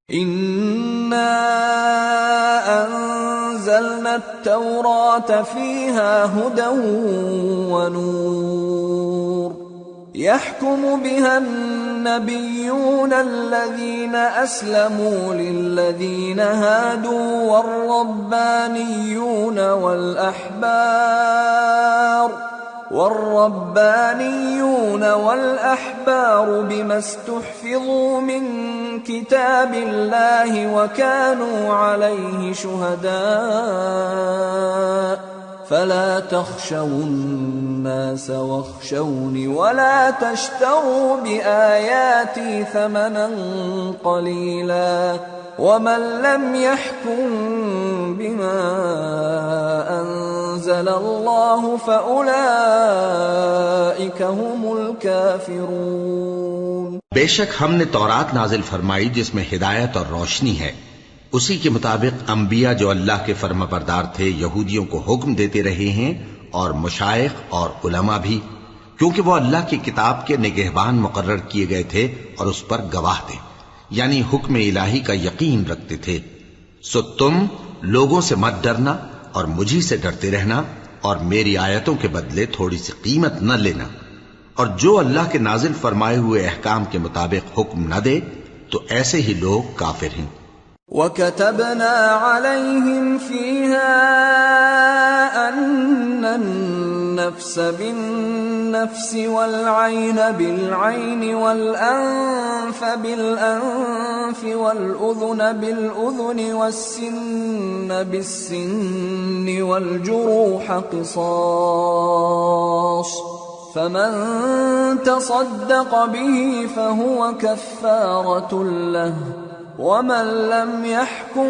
إِنَّا أَنزَلْنَا التَّوْرَاةَ فِيهَا هُدًى وَنُورٌ يَحْكُمُ بِهَا النَّبِيُّونَ الَّذِينَ أَسْلَمُوا لِلَّذِينَ هَادُوا والربانيون والأحبار بما استحفظوا من كتاب الله وكانوا عليه شهداء فلا تخشوا الناس واخشوني ولا تشتروا بآياتي ثمنا قليلا ومن لم يحكم بما أنزل الله فأولئك هم الكافرون۔ بے شک ہم نے تورات نازل فرمائی جس میں ہدایت اور روشنی ہے، اسی کے مطابق انبیاء جو اللہ کے فرما بردار تھے یہودیوں کو حکم دیتے رہے ہیں، اور مشائخ اور علماء بھی، کیونکہ وہ اللہ کی کتاب کے نگہبان مقرر کیے گئے تھے اور اس پر گواہ تھے، یعنی حکم الہی کا یقین رکھتے تھے۔ سو تم لوگوں سے مت ڈرنا اور مجھی سے ڈرتے رہنا، اور میری آیتوں کے بدلے تھوڑی سی قیمت نہ لینا، اور جو اللہ کے نازل فرمائے ہوئے احکام کے مطابق حکم نہ دے تو ایسے ہی لوگ کافر ہیں۔ وَكَتَبْنَا عَلَيْهِمْ فِيهَا أَنَّ النَّفْسَ بِالنَّفْسِ وَالْعَيْنَ بِالْعَيْنِ وَالْأَنفَ بِالْأَنفِ وَالْأُذُنَ بِالْأُذُنِ وَالسِّنَّ بِالسِّنِّ وَالْجُرُوحَ قِصَاصٌ فَمَن تَصَدَّقَ بِهِ فَهُوَ كَفَّارَةٌ لَّهُ وَمَن لَّمْ يَحْكُم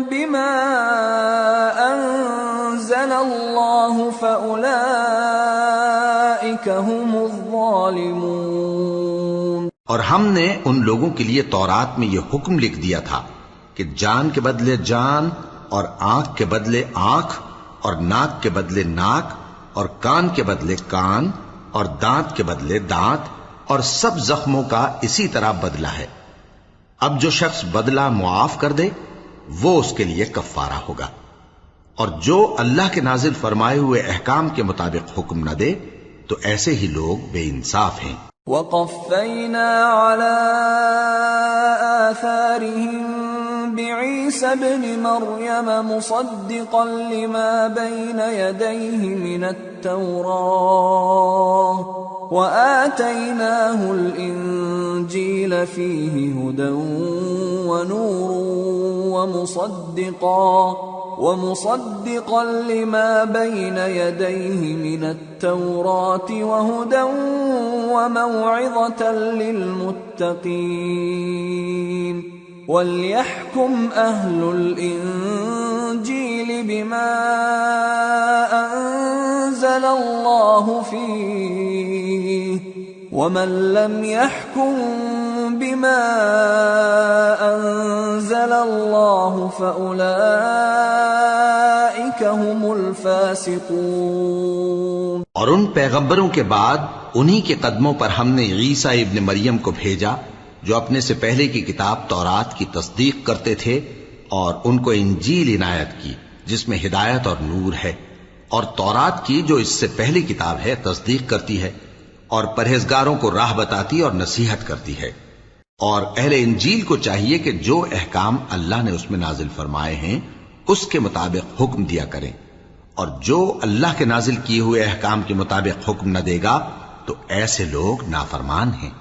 بِمَا أَنزَلَ اللَّهُ فَأُولَئِكَ هُمُ الظَّالِمُونَ۔ اور ہم نے ان لوگوں کے لیے تورات میں یہ حکم لکھ دیا تھا کہ جان کے بدلے جان، اور آنکھ کے بدلے آنکھ، اور ناک کے بدلے ناک، اور کان کے بدلے کان، اور دانت کے بدلے دانت، اور سب زخموں کا اسی طرح بدلہ ہے۔ اب جو شخص بدلہ معاف کر دے وہ اس کے لیے کفارہ ہوگا، اور جو اللہ کے نازل فرمائے ہوئے احکام کے مطابق حکم نہ دے تو ایسے ہی لوگ بے انصاف ہیں۔ وَقَفَّيْنَا عَلَىٰ آثَارِهِم بِعِيسَى ابْنِ مَرْيَمَ مُصَدِّقًا لِّمَا بَيْنَ يَدَيْهِ مِنَ التَّوْرَاةِ وَآتَيْنَاهُ الْإِنجِيلَ فِيهِ هُدًى وَنُورٌ وَمُصَدِّقًا لِّمَا بَيْنَ يَدَيْهِ مِنَ التَّوْرَاةِ وَهُدًى وَمَوْعِظَةً لِّلْمُتَّقِينَ وَلْيَحْكُمْ أَهْلُ الْإِنجِيلِ بِمَا أَنزَلَ اللَّهُ فِيهِ وَمَن لَّمْ يَحْكُم بِمَا أَنزَلَ اللَّهُ فَأُولَئِكَ هُمُ الْفَاسِقُونَ۔ اور ان پیغمبروں کے بعد انہی کے قدموں پر ہم نے عیسیٰ ابن مریم کو بھیجا جو اپنے سے پہلے کی کتاب تورات کی تصدیق کرتے تھے، اور ان کو انجیل عنایت کی جس میں ہدایت اور نور ہے، اور تورات کی جو اس سے پہلی کتاب ہے تصدیق کرتی ہے، اور پرہیزگاروں کو راہ بتاتی اور نصیحت کرتی ہے۔ اور اہل انجیل کو چاہیے کہ جو احکام اللہ نے اس میں نازل فرمائے ہیں اس کے مطابق حکم دیا کریں، اور جو اللہ کے نازل کیے ہوئے احکام کے مطابق حکم نہ دے گا تو ایسے لوگ نافرمان ہیں۔